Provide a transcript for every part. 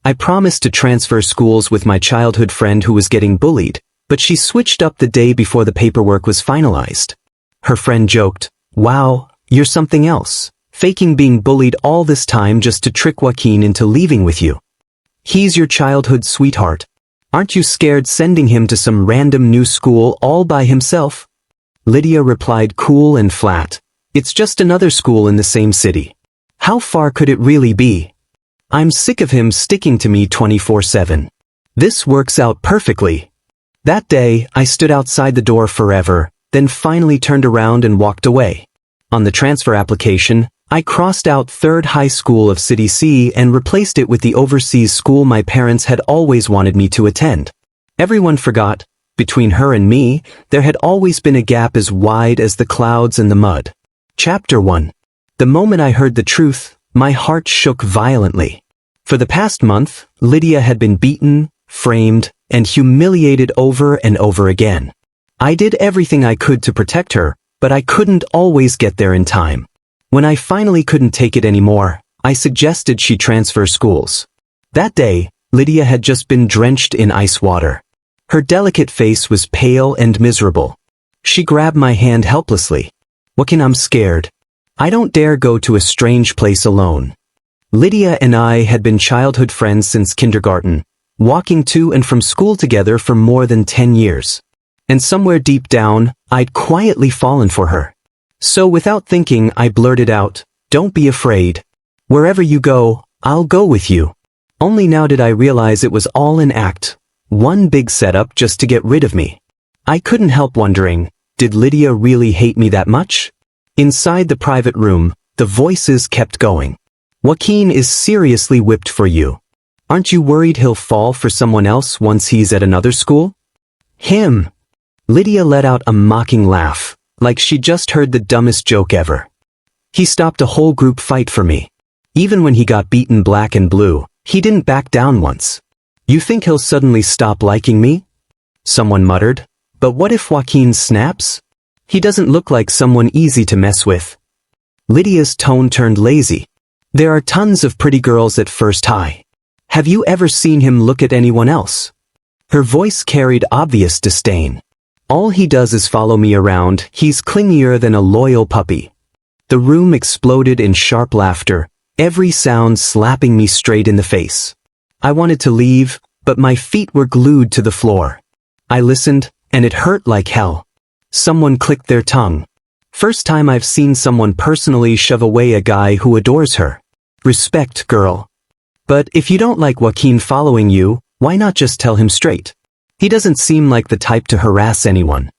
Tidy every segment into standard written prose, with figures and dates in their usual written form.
I promised to transfer schools with my childhood friend who was getting bullied, but she switched up the day before the paperwork was finalized. Her friend joked, "Wow, you're something else, faking being bullied all this time just to trick Joaquin into leaving with you. He's your childhood sweetheart. Aren't you scared sending him to some random new school all by himself?" Lydia replied cool and flat, "It's just another school in the same city. How far could it really be? I'm sick of him sticking to me 24/7. This works out perfectly." That day, I stood outside the door forever, then finally turned around and walked away. On the transfer application, I crossed out Third High School of City C and replaced it with the overseas school my parents had always wanted me to attend. Everyone forgot, between her and me, there had always been a gap as wide as the clouds and the mud. Chapter 1. The moment I heard the truth, my heart shook violently. For the past month, Lydia had been beaten, framed, and humiliated over and over again. I did everything I could to protect her, but I couldn't always get there in time. When I finally couldn't take it anymore, I suggested she transfer schools. That day, Lydia had just been drenched in ice water. Her delicate face was pale and miserable. She grabbed my hand helplessly. "Joaquin, I'm scared. I don't dare go to a strange place alone." Lydia and I had been childhood friends since kindergarten, walking to and from school together for more than 10 years. And somewhere deep down, I'd quietly fallen for her. So without thinking, I blurted out, "Don't be afraid. Wherever you go, I'll go with you." Only now did I realize it was all an act, one big setup just to get rid of me. I couldn't help wondering, did Lydia really hate me that much? Inside the private room, the voices kept going. "Joaquin is seriously whipped for you. Aren't you worried he'll fall for someone else once he's at another school?" "Him." Lydia let out a mocking laugh, like she just heard the dumbest joke ever. "He stopped a whole group fight for me. Even when he got beaten black and blue, he didn't back down once. You think he'll suddenly stop liking me?" Someone muttered, "But what if Joaquin snaps? He doesn't look like someone easy to mess with." Lydia's tone turned lazy. "There are tons of pretty girls at First High. Have you ever seen him look at anyone else?" Her voice carried obvious disdain. "All he does is follow me around. He's clingier than a loyal puppy." The room exploded in sharp laughter, every sound slapping me straight in the face. I wanted to leave, but my feet were glued to the floor. I listened, and it hurt like hell. Someone clicked their tongue. First time I've seen someone personally shove away a guy who adores her. Respect, girl. But if you don't like Joaquin following you, why not just tell him straight? He doesn't seem like the type to harass anyone.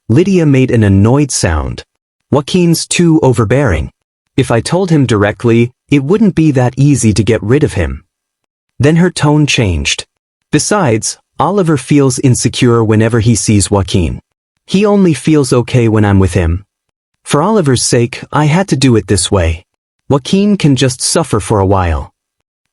Lydia made an annoyed sound. "Joaquin's too overbearing. If I told him directly, it wouldn't be that easy to get rid of him." Then her tone changed. "Besides, Oliver feels insecure whenever he sees Joaquin. He only feels okay when I'm with him. For Oliver's sake, I had to do it this way. Joaquin can just suffer for a while."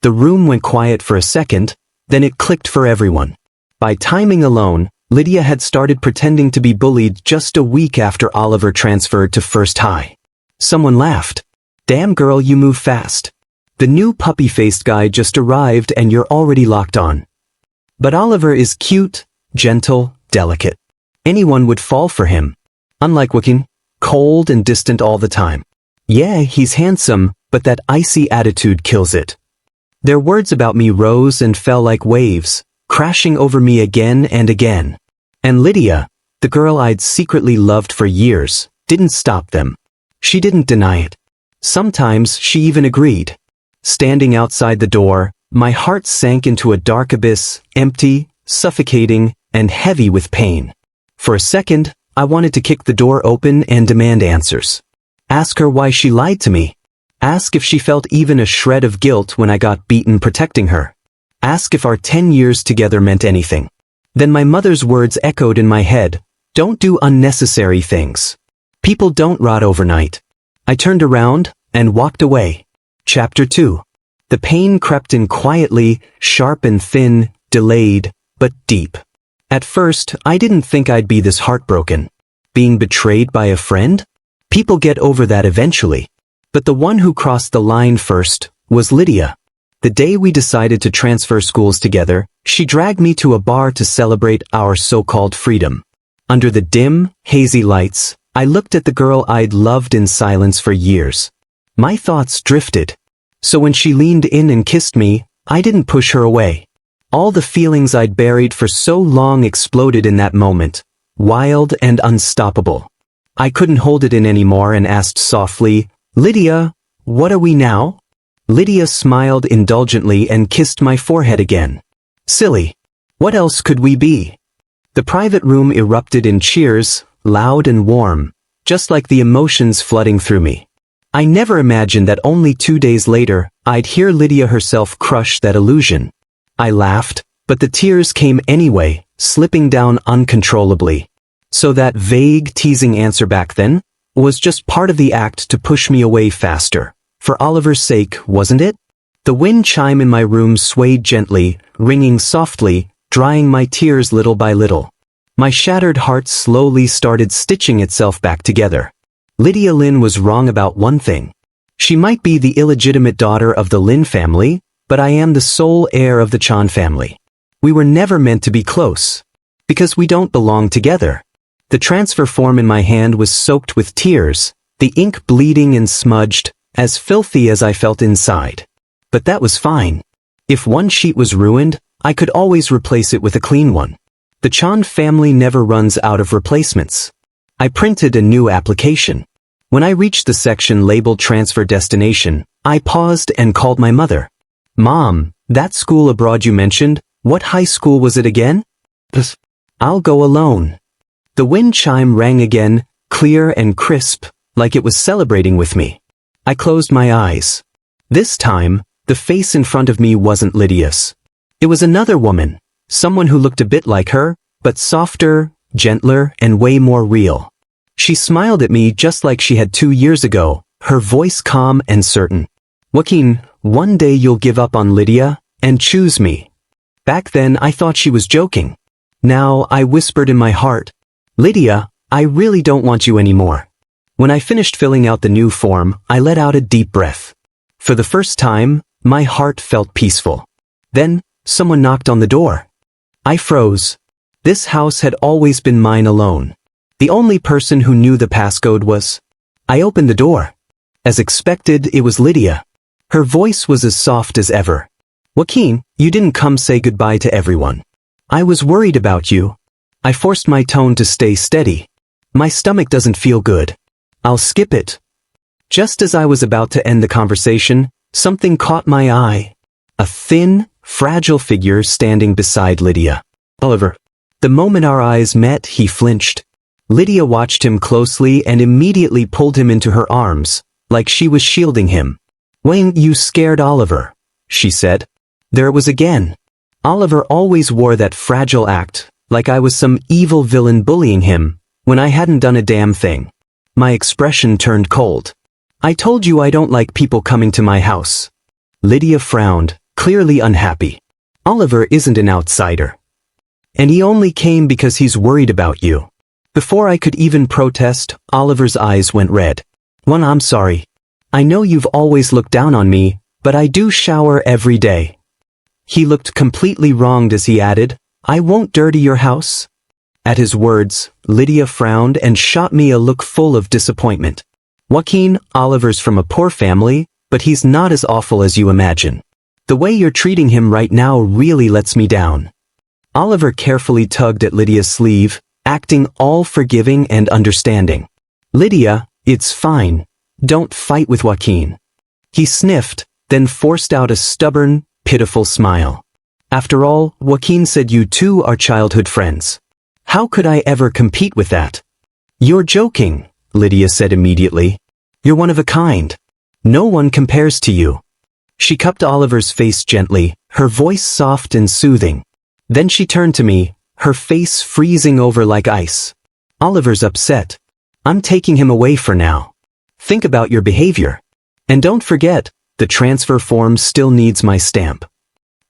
The room went quiet for a second, then it clicked for everyone. By timing alone, Lydia had started pretending to be bullied just a week after Oliver transferred to First High. Someone laughed. "Damn girl, you move fast. The new puppy-faced guy just arrived and you're already locked on." But Oliver is cute, gentle, delicate. Anyone would fall for him. Unlike Joaquin, cold and distant all the time. Yeah, he's handsome, but that icy attitude kills it. Their words about me rose and fell like waves, crashing over me again and again. And Lydia, the girl I'd secretly loved for years, didn't stop them. She didn't deny it. Sometimes she even agreed. Standing outside the door, my heart sank into a dark abyss, empty, suffocating, and heavy with pain. For a second, I wanted to kick the door open and demand answers. Ask her why she lied to me. Ask if she felt even a shred of guilt when I got beaten protecting her. Ask if our 10 years together meant anything. Then my mother's words echoed in my head. Don't do unnecessary things. People don't rot overnight. I turned around and walked away. Chapter 2. The pain crept in quietly, sharp and thin, delayed, but deep. At first, I didn't think I'd be this heartbroken. Being betrayed by a friend? People get over that eventually. But the one who crossed the line first was Lydia. The day we decided to transfer schools together, she dragged me to a bar to celebrate our so-called freedom. Under the dim, hazy lights, I looked at the girl I'd loved in silence for years. My thoughts drifted. So when she leaned in and kissed me, I didn't push her away. All the feelings I'd buried for so long exploded in that moment, wild and unstoppable. I couldn't hold it in anymore and asked softly, "Lydia, what are we now?" Lydia smiled indulgently and kissed my forehead again. Silly. What else could we be? The private room erupted in cheers, loud and warm, just like the emotions flooding through me. I never imagined that only 2 days later, I'd hear Lydia herself crush that illusion. I laughed, but the tears came anyway, slipping down uncontrollably. So that vague, teasing answer back then was just part of the act to push me away faster. For Oliver's sake, wasn't it? The wind chime in my room swayed gently, ringing softly, drying my tears little by little. My shattered heart slowly started stitching itself back together. Lydia Lin was wrong about one thing. She might be the illegitimate daughter of the Lin family, but I am the sole heir of the Chan family. We were never meant to be close. Because we don't belong together. The transfer form in my hand was soaked with tears, the ink bleeding and smudged, as filthy as I felt inside. But that was fine. If one sheet was ruined, I could always replace it with a clean one. The Chan family never runs out of replacements. I printed a new application. When I reached the section labeled Transfer Destination, I paused and called my mother. "Mom, that school abroad you mentioned, what high school was it again?" "I'll go alone." The wind chime rang again, clear and crisp, like it was celebrating with me. I closed my eyes. This time, the face in front of me wasn't Lydia's. It was another woman, someone who looked a bit like her, but softer, gentler, and way more real. She smiled at me just like she had 2 years ago, her voice calm and certain. "Joaquin, one day you'll give up on Lydia, and choose me." Back then I thought she was joking. Now I whispered in my heart, "Lydia, I really don't want you anymore." When I finished filling out the new form, I let out a deep breath. For the first time, my heart felt peaceful. Then, someone knocked on the door. I froze. This house had always been mine alone. The only person who knew the passcode was. I opened the door. As expected, it was Lydia. Her voice was as soft as ever. "Joaquin, you didn't come say goodbye to everyone. I was worried about you." I forced my tone to stay steady. "My stomach doesn't feel good. I'll skip it." Just as I was about to end the conversation, something caught my eye. A thin, fragile figure standing beside Lydia. Oliver. The moment our eyes met, he flinched. Lydia watched him closely and immediately pulled him into her arms, like she was shielding him. "When you scared Oliver," she said. There it was again. Oliver always wore that fragile act, like I was some evil villain bullying him, when I hadn't done a damn thing. My expression turned cold. "I told you I don't like people coming to my house." Lydia frowned, clearly unhappy. "Oliver isn't an outsider. And he only came because he's worried about you." Before I could even protest, Oliver's eyes went red. "One, I'm sorry. I know you've always looked down on me, but I do shower every day." He looked completely wronged as he added, "I won't dirty your house." At his words, Lydia frowned and shot me a look full of disappointment. "Joaquin, Oliver's from a poor family, but he's not as awful as you imagine. The way you're treating him right now really lets me down." Oliver carefully tugged at Lydia's sleeve, acting all forgiving and understanding. "Lydia, it's fine. Don't fight with Joaquin." He sniffed, then forced out a stubborn, pitiful smile. "After all, Joaquin said you two are childhood friends. How could I ever compete with that?" "You're joking," Lydia said immediately. "You're one of a kind. No one compares to you." She cupped Oliver's face gently, her voice soft and soothing. Then she turned to me, her face freezing over like ice. "Oliver's upset. I'm taking him away for now. Think about your behavior. And don't forget, the transfer form still needs my stamp."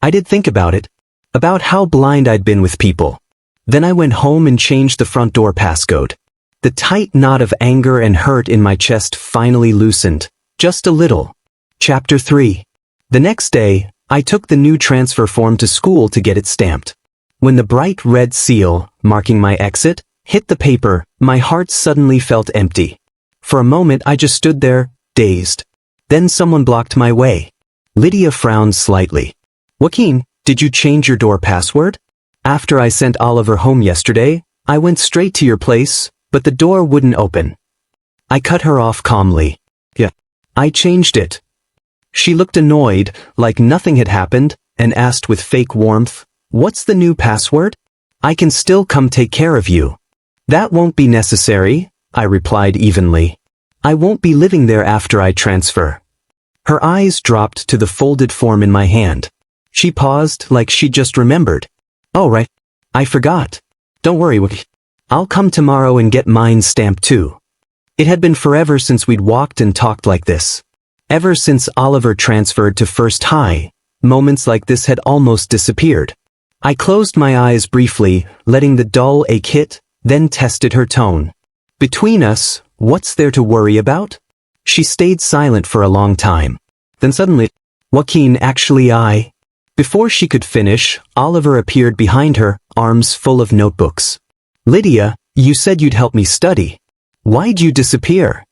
I did think about it, about how blind I'd been with people. Then I went home and changed the front door passcode. The tight knot of anger and hurt in my chest finally loosened, just a little. Chapter 3. The next day, I took the new transfer form to school to get it stamped. When the bright red seal, marking my exit, hit the paper, my heart suddenly felt empty. For a moment I just stood there, dazed. Then someone blocked my way. Lydia frowned slightly. Joaquin, did you change your door password? After I sent Oliver home yesterday, I went straight to your place, but the door wouldn't open. I cut her off calmly. Yeah. I changed it. She looked annoyed, like nothing had happened, and asked with fake warmth, "What's the new password? I can still come take care of you." "That won't be necessary," I replied evenly. "I won't be living there after I transfer." Her eyes dropped to the folded form in my hand. She paused like she just remembered. "Oh right. I forgot. Don't worry, I'll come tomorrow and get mine stamped too." It had been forever since we'd walked and talked like this. Ever since Oliver transferred to First High, moments like this had almost disappeared. I closed my eyes briefly, letting the dull ache hit, then tested her tone. "Between us, what's there to worry about?" She stayed silent for a long time. Then suddenly, "Joaquin, actually I..." Before she could finish, Oliver appeared behind her, arms full of notebooks. "Lydia, you said you'd help me study. Why'd you disappear?"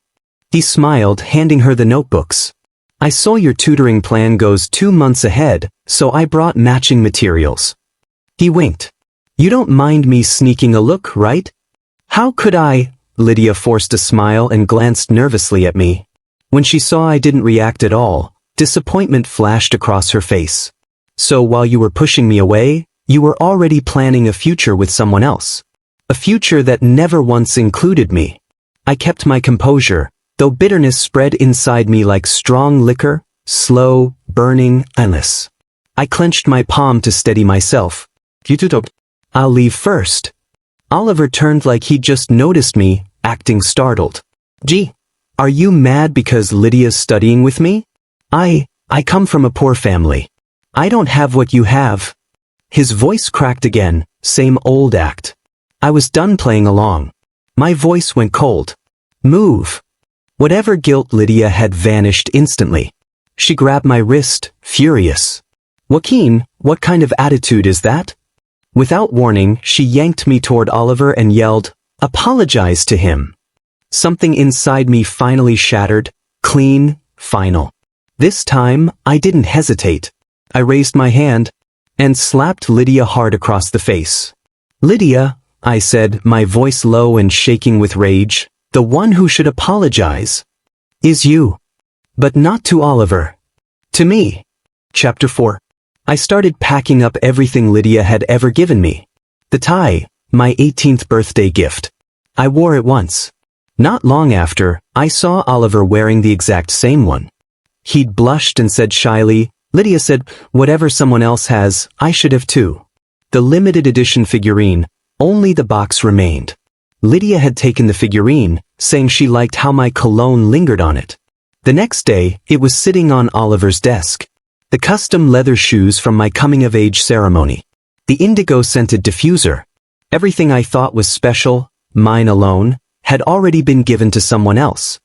He smiled, handing her the notebooks. "I saw your tutoring plan goes 2 months ahead, so I brought matching materials." He winked. "You don't mind me sneaking a look, right?" "How could I?" Lydia forced a smile and glanced nervously at me. When she saw I didn't react at all, disappointment flashed across her face. "So while you were pushing me away, you were already planning a future with someone else. A future that never once included me." I kept my composure, though bitterness spread inside me like strong liquor, slow, burning, endless. I clenched my palm to steady myself. "I'll leave first." Oliver turned like he'd just noticed me, acting startled. "Gee, are you mad because Lydia's studying with me? I come from a poor family. I don't have what you have." His voice cracked again, same old act. I was done playing along. My voice went cold. "Move." Whatever guilt Lydia had vanished instantly. She grabbed my wrist, furious. "Joaquin, what kind of attitude is that?" Without warning, she yanked me toward Oliver and yelled, "Apologize to him." Something inside me finally shattered, clean, final. This time, I didn't hesitate. I raised my hand and slapped Lydia hard across the face. "Lydia," I said, my voice low and shaking with rage, "the one who should apologize is you. But not to Oliver. To me." Chapter 4. I started packing up everything Lydia had ever given me. The tie, my 18th birthday gift. I wore it once. Not long after, I saw Oliver wearing the exact same one. He'd blushed and said shyly, "Lydia said, whatever someone else has, I should have too." The limited edition figurine, only the box remained. Lydia had taken the figurine, saying she liked how my cologne lingered on it. The next day, it was sitting on Oliver's desk. The custom leather shoes from my coming-of-age ceremony. The indigo-scented diffuser. Everything I thought was special, mine alone, had already been given to someone else.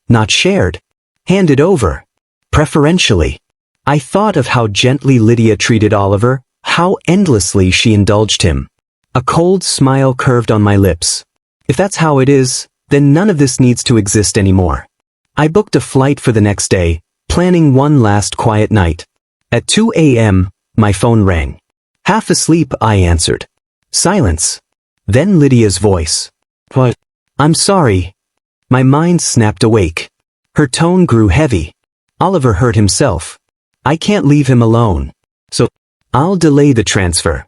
Not shared. Handed over. Preferentially. I thought of how gently Lydia treated Oliver, how endlessly she indulged him. A cold smile curved on my lips. If that's how it is, then none of this needs to exist anymore. I booked a flight for the next day, planning one last quiet night. At 2 a.m., my phone rang. Half asleep, I answered. Silence. Then Lydia's voice. "What?" "I'm sorry." My mind snapped awake. Her tone grew heavy. "Oliver hurt himself. I can't leave him alone. So, I'll delay the transfer."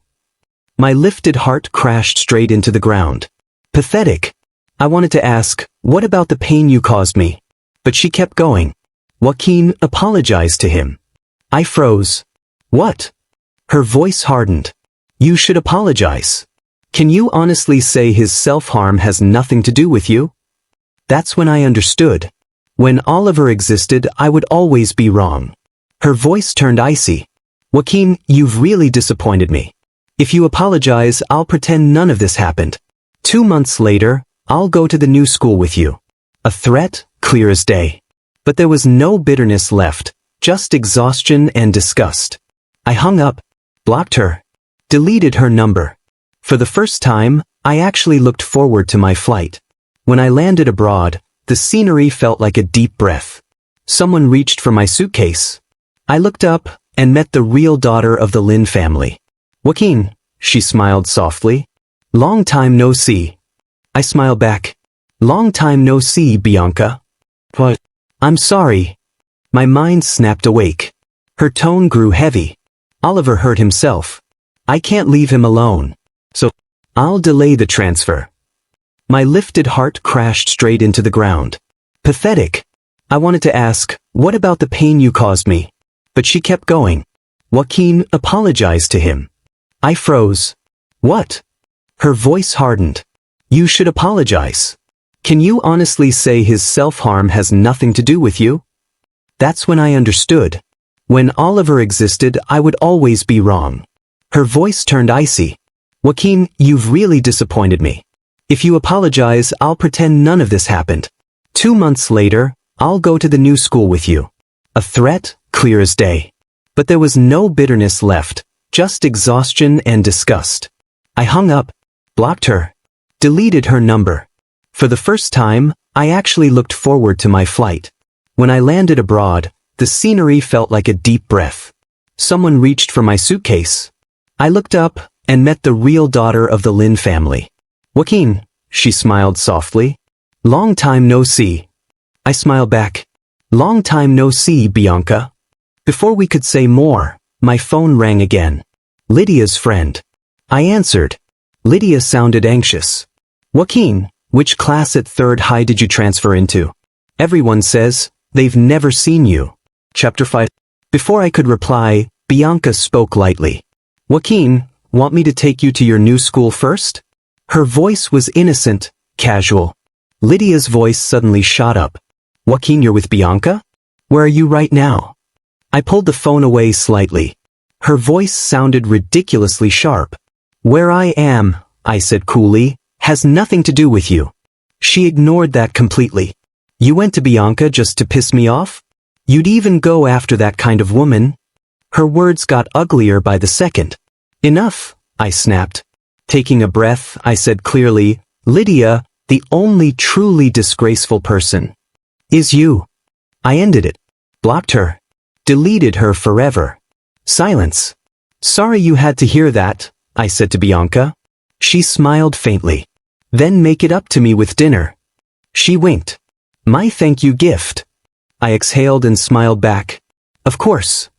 My lifted heart crashed straight into the ground. Pathetic. I wanted to ask, "What about the pain you caused me?" But she kept going. "Joaquin, apologize to him." I froze. "What?" Her voice hardened. "You should apologize. Can you honestly say his self-harm has nothing to do with you?" That's when I understood. When Oliver existed, I would always be wrong. Her voice turned icy. "Joaquin, you've really disappointed me. If you apologize, I'll pretend none of this happened. 2 months later, I'll go to the new school with you." A threat, clear as day. But there was no bitterness left, just exhaustion and disgust. I hung up, blocked her, deleted her number. For the first time, I actually looked forward to my flight. When I landed abroad, the scenery felt like a deep breath. Someone reached for my suitcase. I looked up and met the real daughter of the Lin family. Joaquin, she smiled softly. Long time no see. I smiled back. Long time no see, Bianca. What? I'm sorry. My mind snapped awake. Her tone grew heavy. Oliver hurt himself. I can't leave him alone. So, I'll delay the transfer. My lifted heart crashed straight into the ground. Pathetic. I wanted to ask, what about the pain you caused me? But she kept going. Joaquin apologized to him. I froze. What? Her voice hardened. You should apologize. Can you honestly say his self-harm has nothing to do with you? That's when I understood. When Oliver existed, I would always be wrong. Her voice turned icy. Joaquin, you've really disappointed me. If you apologize, I'll pretend none of this happened. 2 months later, I'll go to the new school with you. A threat, clear as day. But there was no bitterness left, just exhaustion and disgust. I hung up, blocked her, deleted her number. For the first time, I actually looked forward to my flight. When I landed abroad, the scenery felt like a deep breath. Someone reached for my suitcase. I looked up and met the real daughter of the Lin family. Joaquin, she smiled softly. Long time no see. I smiled back. Long time no see, Bianca. Before we could say more, my phone rang again. Lydia's friend. I answered. Lydia sounded anxious. Joaquin, which class at Third High did you transfer into? Everyone says they've never seen you. Chapter 5. Before I could reply, Bianca spoke lightly. Joaquin, want me to take you to your new school first? Her voice was innocent, casual. Lydia's voice suddenly shot up. Joaquin, you're with Bianca? Where are you right now? I pulled the phone away slightly. Her voice sounded ridiculously sharp. Where I am, I said coolly, has nothing to do with you. She ignored that completely. You went to Bianca just to piss me off? You'd even go after that kind of woman? Her words got uglier by the second. Enough, I snapped. Taking a breath, I said clearly, Lydia, the only truly disgraceful person is you. I ended it. Blocked her. Deleted her forever. Silence. Sorry you had to hear that, I said to Bianca. She smiled faintly. Then make it up to me with dinner. She winked. My thank you gift. I exhaled and smiled back. Of course.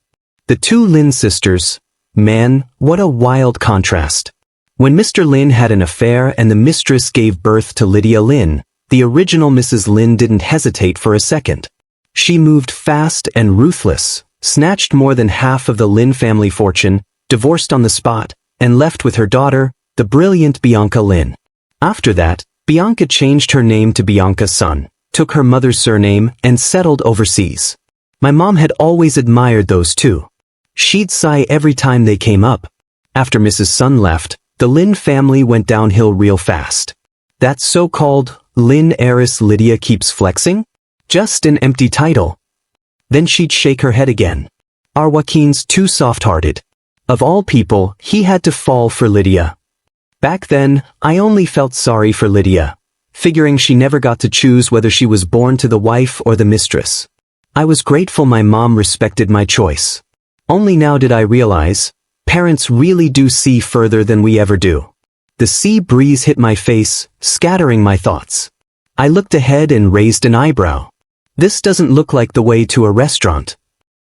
The two Lin sisters. Man, what a wild contrast. When Mr. Lin had an affair and the mistress gave birth to Lydia Lin, the original Mrs. Lin didn't hesitate for a second. She moved fast and ruthless, snatched more than half of the Lin family fortune, divorced on the spot, and left with her daughter, the brilliant Bianca Lin. After that, Bianca changed her name to Bianca Sun, took her mother's surname, and settled overseas. My mom had always admired those two. She'd sigh every time they came up. After Mrs. Sun left, the Lin family went downhill real fast. That so-called Lin heiress Lydia keeps flexing? Just an empty title. Then she'd shake her head again. Our Joaquin's too soft-hearted. Of all people, he had to fall for Lydia. Back then, I only felt sorry for Lydia, figuring she never got to choose whether she was born to the wife or the mistress. I was grateful my mom respected my choice. Only now did I realize, parents really do see further than we ever do. The sea breeze hit my face, scattering my thoughts. I looked ahead and raised an eyebrow. This doesn't look like the way to a restaurant.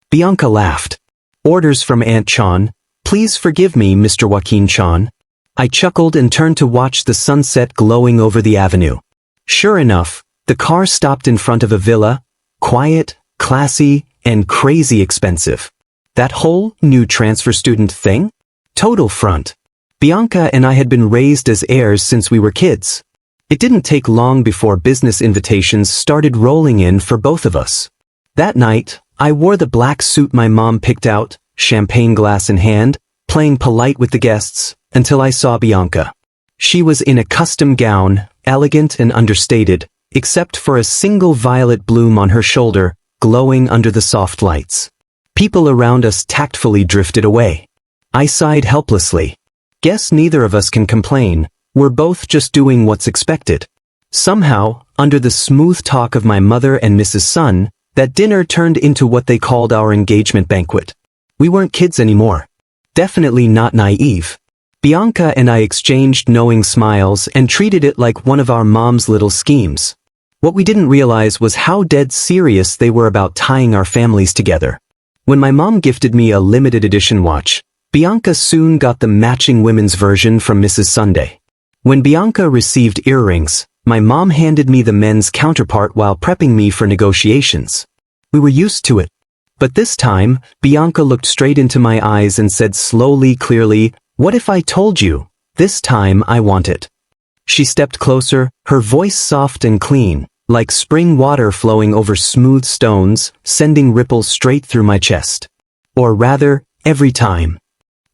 Bianca laughed. Orders from Aunt Chan. Please forgive me, Mr. Joaquin Chan. I chuckled and turned to watch the sunset glowing over the avenue. Sure enough, the car stopped in front of a villa, quiet, classy, and crazy expensive. That whole new transfer student thing? Total front. Bianca and I had been raised as heirs since we were kids. It didn't take long before business invitations started rolling in for both of us. That night, I wore the black suit my mom picked out, champagne glass in hand, playing polite with the guests, until I saw Bianca. She was in a custom gown, elegant and understated, except for a single violet bloom on her shoulder, glowing under the soft lights. People around us tactfully drifted away. I sighed helplessly. Guess neither of us can complain. We're both just doing what's expected. Somehow, under the smooth talk of my mother and Mrs. Sun, that dinner turned into what they called our engagement banquet. We weren't kids anymore. Definitely not naive. Bianca and I exchanged knowing smiles and treated it like one of our mom's little schemes. What we didn't realize was how dead serious they were about tying our families together. When my mom gifted me a limited edition watch, Bianca soon got the matching women's version from Mrs. Sunday. When Bianca received earrings, my mom handed me the men's counterpart while prepping me for negotiations. We were used to it. But this time, Bianca looked straight into my eyes and said slowly, clearly, "What if I told you? This time I want it." She stepped closer, her voice soft and clean, like spring water flowing over smooth stones, sending ripples straight through my chest. Or rather, every time.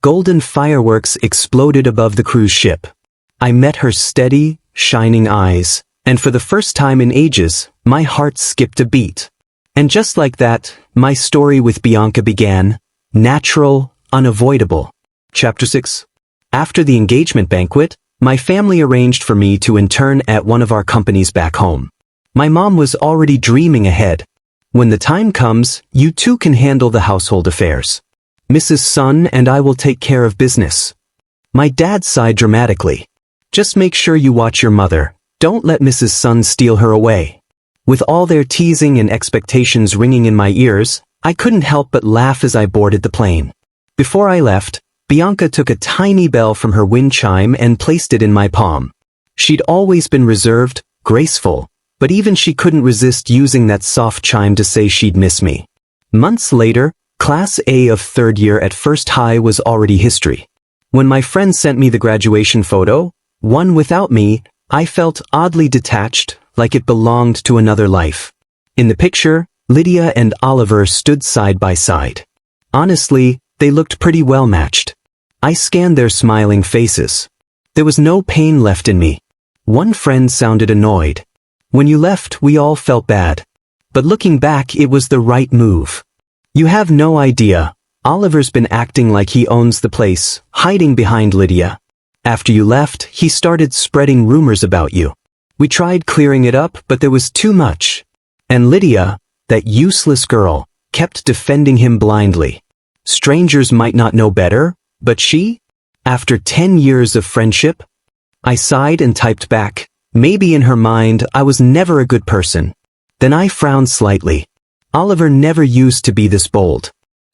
Golden fireworks exploded above the cruise ship. I met her steady, shining eyes, and for the first time in ages, my heart skipped a beat. And just like that, my story with Bianca began, natural, unavoidable. Chapter 6. After the engagement banquet, my family arranged for me to intern at one of our companies back home. My mom was already dreaming ahead. When the time comes, you two can handle the household affairs. Mrs. Sun and I will take care of business. My dad sighed dramatically. Just make sure you watch your mother. Don't let Mrs. Sun steal her away. With all their teasing and expectations ringing in my ears, I couldn't help but laugh as I boarded the plane. Before I left, Bianca took a tiny bell from her wind chime and placed it in my palm. She'd always been reserved, graceful, but even she couldn't resist using that soft chime to say she'd miss me. Months later, Class A of third year at First High was already history. When my friend sent me the graduation photo, one without me, I felt oddly detached, like it belonged to another life. In the picture, Lydia and Oliver stood side by side. Honestly, they looked pretty well matched. I scanned their smiling faces. There was no pain left in me. One friend sounded annoyed. When you left, we all felt bad. But looking back, it was the right move. You have no idea. Oliver's been acting like he owns the place, hiding behind Lydia. After you left, he started spreading rumors about you. We tried clearing it up, but there was too much. And Lydia, that useless girl, kept defending him blindly. Strangers might not know better, but she? After 10 years of friendship? I sighed and typed back, maybe in her mind I was never a good person. Then I frowned slightly. Oliver never used to be this bold.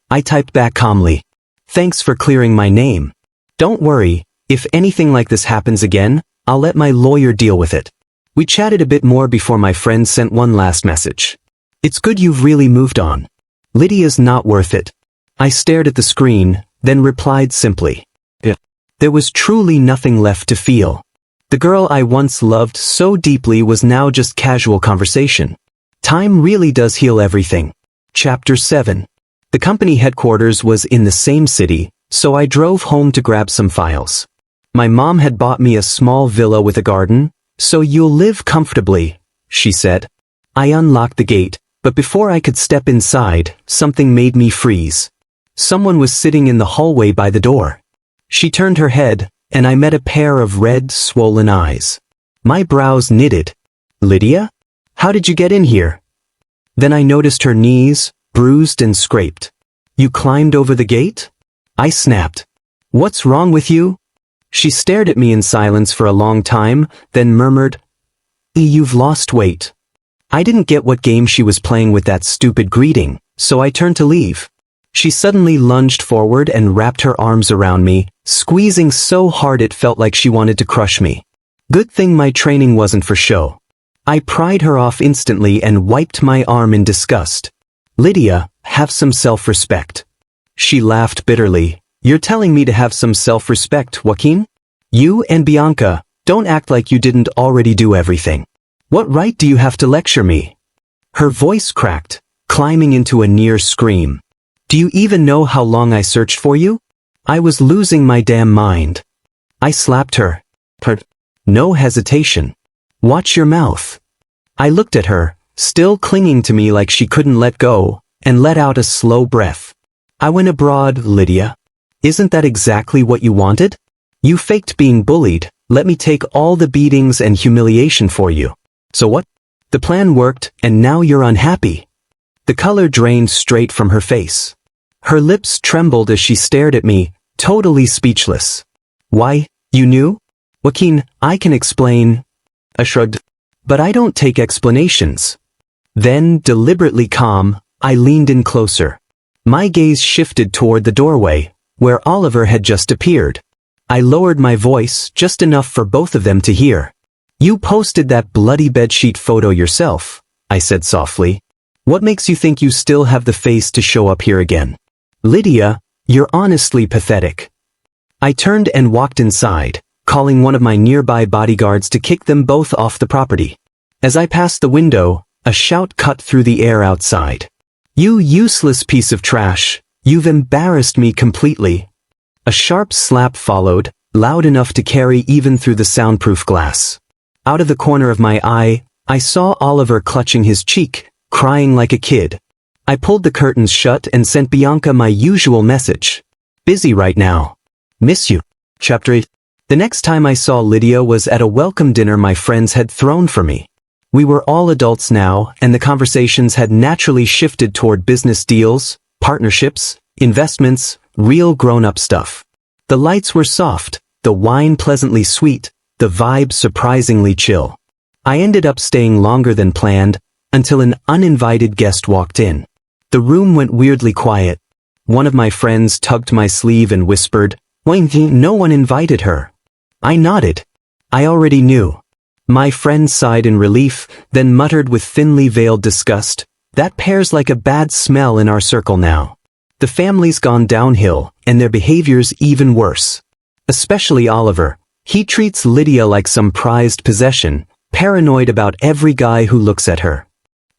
I typed back calmly, thanks for clearing my name. Don't worry, if anything like this happens again, I'll let my lawyer deal with it. We chatted a bit more before my friend sent one last message. It's good you've really moved on. Lydia's not worth it. I stared at the screen, then replied simply. Yeah. There was truly nothing left to feel. The girl I once loved so deeply was now just casual conversation. Time really does heal everything. Chapter 7. The company headquarters was in the same city, so I drove home to grab some files. My mom had bought me a small villa with a garden, so you'll live comfortably, she said. I unlocked the gate, but before I could step inside, something made me freeze. Someone was sitting in the hallway by the door. She turned her head, and I met a pair of red, swollen eyes. My brows knitted. Lydia? How did you get in here? Then I noticed her knees, bruised and scraped. You climbed over the gate? I snapped. What's wrong with you? She stared at me in silence for a long time, then murmured, You've lost weight. I didn't get what game she was playing with that stupid greeting, so I turned to leave. She suddenly lunged forward and wrapped her arms around me, squeezing so hard it felt like she wanted to crush me. Good thing my training wasn't for show. I pried her off instantly and wiped my arm in disgust. Lydia, have some self-respect. She laughed bitterly. You're telling me to have some self-respect, Joaquin? You and Bianca, don't act like you didn't already do everything. What right do you have to lecture me? Her voice cracked, climbing into a near scream. Do you even know how long I searched for you? I was losing my damn mind. I slapped her. No hesitation. Watch your mouth. I looked at her, still clinging to me like she couldn't let go, and let out a slow breath. I went abroad, Lydia. Isn't that exactly what you wanted? You faked being bullied, let me take all the beatings and humiliation for you. So what? The plan worked, and now you're unhappy. The color drained straight from her face. Her lips trembled as she stared at me, totally speechless. Why, you knew? Joaquin, I can explain. I shrugged. But I don't take explanations. Then, deliberately calm, I leaned in closer. My gaze shifted toward the doorway, where Oliver had just appeared. I lowered my voice, just enough for both of them to hear. You posted that bloody bedsheet photo yourself, I said softly. What makes you think you still have the face to show up here again? Lydia, you're honestly pathetic. I turned and walked inside, calling one of my nearby bodyguards to kick them both off the property. As I passed the window, a shout cut through the air outside. You useless piece of trash, you've embarrassed me completely. A sharp slap followed, loud enough to carry even through the soundproof glass. Out of the corner of my eye, I saw Oliver clutching his cheek, crying like a kid. I pulled the curtains shut and sent Bianca my usual message. Busy right now. Miss you. Chapter 8. The next time I saw Lydia was at a welcome dinner my friends had thrown for me. We were all adults now, and the conversations had naturally shifted toward business deals, partnerships, investments, real grown-up stuff. The lights were soft, the wine pleasantly sweet, the vibe surprisingly chill. I ended up staying longer than planned, until an uninvited guest walked in. The room went weirdly quiet. One of my friends tugged my sleeve and whispered, "No one invited her." I nodded. I already knew. My friend sighed in relief, then muttered with thinly veiled disgust, "That pair's like a bad smell in our circle now. The family's gone downhill, and their behavior's even worse. Especially Oliver. He treats Lydia like some prized possession, paranoid about every guy who looks at her."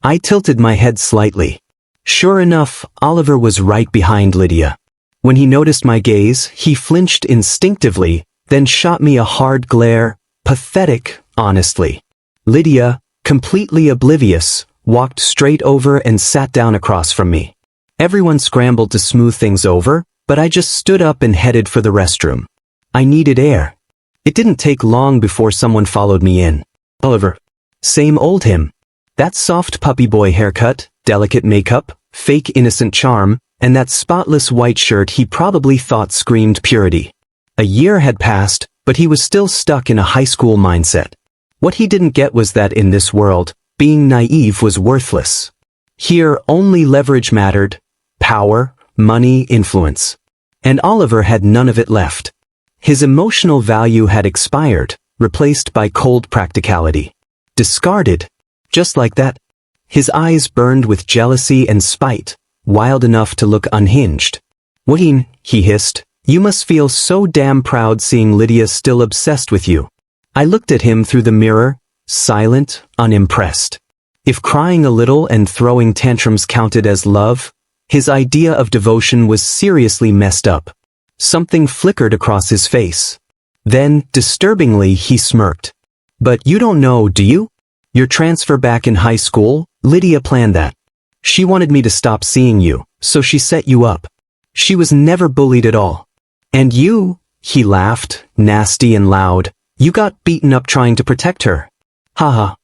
I tilted my head slightly. Sure enough, Oliver was right behind Lydia. When he noticed my gaze, he flinched instinctively, then shot me a hard glare. Pathetic, honestly. Lydia, completely oblivious, walked straight over and sat down across from me. Everyone scrambled to smooth things over, but I just stood up and headed for the restroom. I needed air. It didn't take long before someone followed me in. Oliver. Same old him. That soft puppy boy haircut, delicate makeup, fake innocent charm, and that spotless white shirt he probably thought screamed purity. A year had passed, but he was still stuck in a high school mindset. What he didn't get was that in this world, being naive was worthless. Here only leverage mattered, power, money, influence. And Oliver had none of it left. His emotional value had expired, replaced by cold practicality. Discarded. Just like that. His eyes burned with jealousy and spite, wild enough to look unhinged. "Joaquin," he hissed, "you must feel so damn proud seeing Lydia still obsessed with you." I looked at him through the mirror, silent, unimpressed. If crying a little and throwing tantrums counted as love, his idea of devotion was seriously messed up. Something flickered across his face. Then, disturbingly, he smirked. "But you don't know, do you? Your transfer back in high school, Lydia planned that. She wanted me to stop seeing you, so she set you up. She was never bullied at all. And you," he laughed, nasty and loud, "you got beaten up trying to protect her." Haha.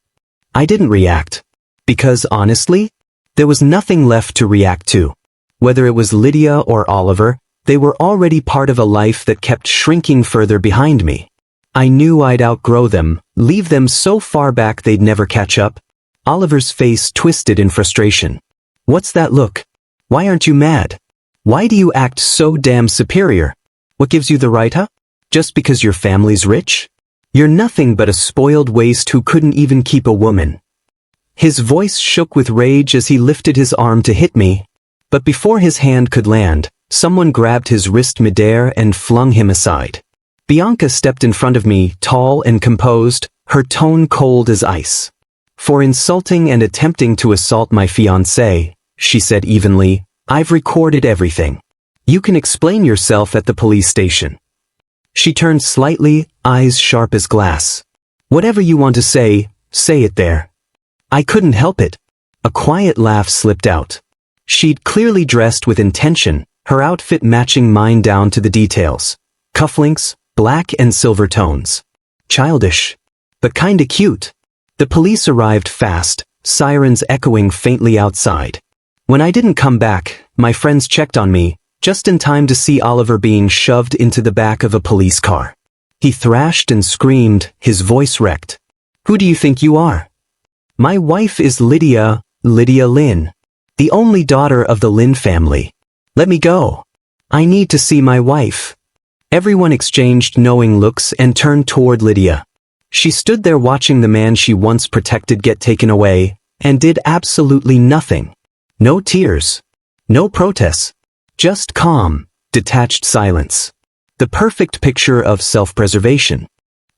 I didn't react. Because honestly, there was nothing left to react to. Whether it was Lydia or Oliver, they were already part of a life that kept shrinking further behind me. I knew I'd outgrow them, leave them so far back they'd never catch up. Oliver's face twisted in frustration. "What's that look? Why aren't you mad? Why do you act so damn superior? What gives you the right, huh? Just because your family's rich? You're nothing but a spoiled waste who couldn't even keep a woman." His voice shook with rage as he lifted his arm to hit me. But before his hand could land, someone grabbed his wrist midair and flung him aside. Bianca stepped in front of me, tall and composed, her tone cold as ice. "For insulting and attempting to assault my fiancé," she said evenly, "I've recorded everything. You can explain yourself at the police station." She turned slightly, eyes sharp as glass. "Whatever you want to say it there." I couldn't help it. A quiet laugh slipped out. She'd clearly dressed with intention, her outfit matching mine down to the details. Cufflinks, black and silver tones. Childish. But kinda cute. The police arrived fast, sirens echoing faintly outside. When I didn't come back, my friends checked on me, just in time to see Oliver being shoved into the back of a police car. He thrashed and screamed, his voice wrecked. "Who do you think you are?" "My wife is Lydia Lynn. The only daughter of the Lynn family. Let me go. I need to see my wife." Everyone exchanged knowing looks and turned toward Lydia. She stood there watching the man she once protected get taken away, and did absolutely nothing. No tears. No protests. Just calm, detached silence. The perfect picture of self-preservation.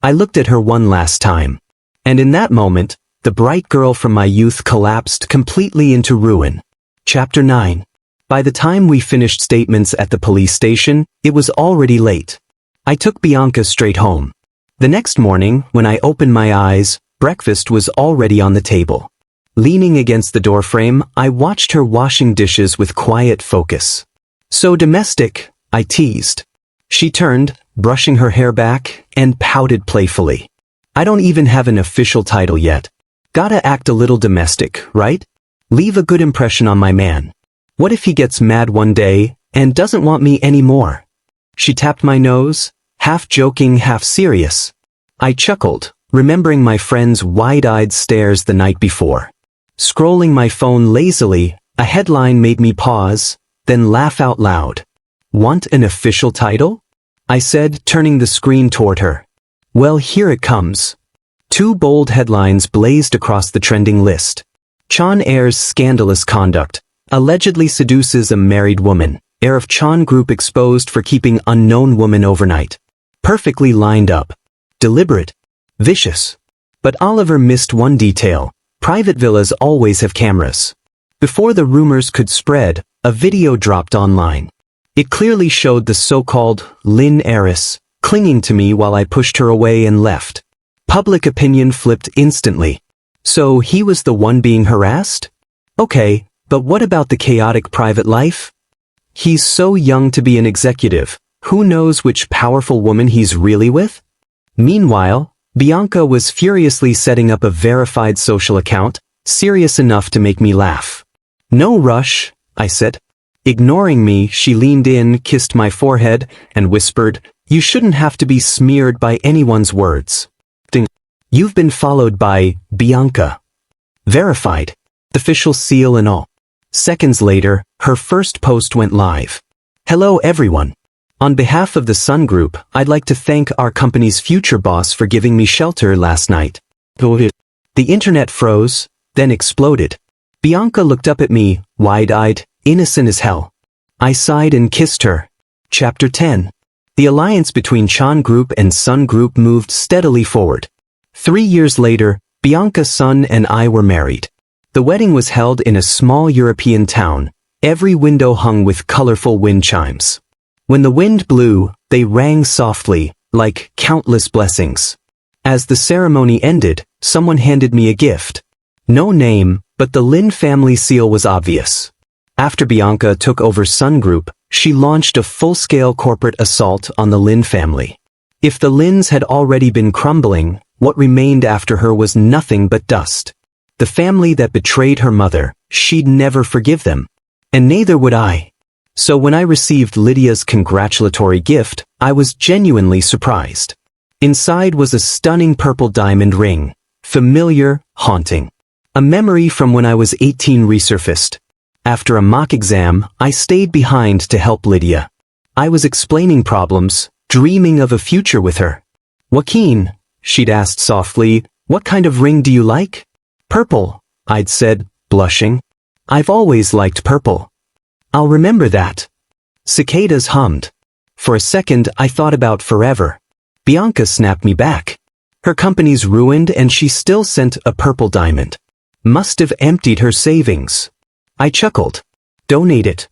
I looked at her one last time. And in that moment, the bright girl from my youth collapsed completely into ruin. Chapter 9. By the time we finished statements at the police station, it was already late. I took Bianca straight home. The next morning, when I opened my eyes, breakfast was already on the table. Leaning against the doorframe, I watched her washing dishes with quiet focus. "So domestic," I teased. She turned, brushing her hair back, and pouted playfully. "I don't even have an official title yet. Gotta act a little domestic, right? Leave a good impression on my man. What if he gets mad one day, and doesn't want me anymore?" She tapped my nose, half joking, half serious. I chuckled, remembering my friend's wide-eyed stares the night before. Scrolling my phone lazily, a headline made me pause, then laugh out loud. "Want an official title?" I said, turning the screen toward her. Well, here it comes. Two bold headlines blazed across the trending list. Chan Air's scandalous conduct. Allegedly seduces a married woman. Heir of Chan Group exposed for keeping unknown woman overnight. Perfectly lined up. Deliberate. Vicious. But Oliver missed one detail. Private villas always have cameras. Before the rumors could spread, a video dropped online. It clearly showed the so-called Lynn heiress clinging to me while I pushed her away and left. Public opinion flipped instantly. So he was the one being harassed? Okay, but what about the chaotic private life? He's so young to be an executive. Who knows which powerful woman he's really with? Meanwhile, Bianca was furiously setting up a verified social account, serious enough to make me laugh. "No rush," I said. Ignoring me, she leaned in, kissed my forehead, and whispered, "You shouldn't have to be smeared by anyone's words. You've been followed by Bianca. Verified. Official seal and all." Seconds later, her first post went live. "Hello everyone. On behalf of the Sun Group, I'd like to thank our company's future boss for giving me shelter last night." The internet froze, then exploded. Bianca looked up at me, wide-eyed, innocent as hell. I sighed and kissed her. Chapter 10. The alliance between Chan Group and Sun Group moved steadily forward. 3 years later, Bianca's son and I were married. The wedding was held in a small European town, every window hung with colorful wind chimes. When the wind blew, they rang softly, like countless blessings. As the ceremony ended, someone handed me a gift. No name, but the Lin family seal was obvious. After Bianca took over Sun Group, she launched a full-scale corporate assault on the Lin family. If the Lins had already been crumbling, what remained after her was nothing but dust. The family that betrayed her mother, she'd never forgive them. And neither would I. So when I received Lydia's congratulatory gift, I was genuinely surprised. Inside was a stunning purple diamond ring. Familiar, haunting. A memory from when I was 18 resurfaced. After a mock exam, I stayed behind to help Lydia. I was explaining problems, dreaming of a future with her. "Joaquin," she'd asked softly, "what kind of ring do you like?" "Purple," I'd said, blushing. "I've always liked purple." "I'll remember that." Cicadas hummed. For a second I thought about forever. Bianca snapped me back. Her company's ruined and she still sent a purple diamond. Must have emptied her savings. I chuckled. "Donate it."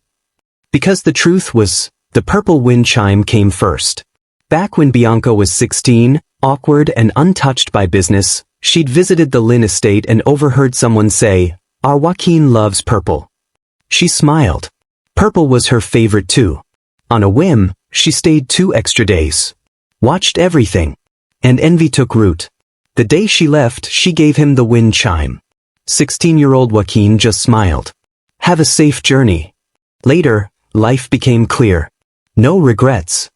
Because the truth was, the purple wind chime came first. Back when Bianca was 16, awkward and untouched by business, she'd visited the Lin estate and overheard someone say, "Our Joaquin loves purple." She smiled. Purple was her favorite too. On a whim, she stayed 2 extra days. Watched everything. And envy took root. The day she left, she gave him the wind chime. 16-year-old Joaquin just smiled. Have a safe journey. Later, life became clear. No regrets.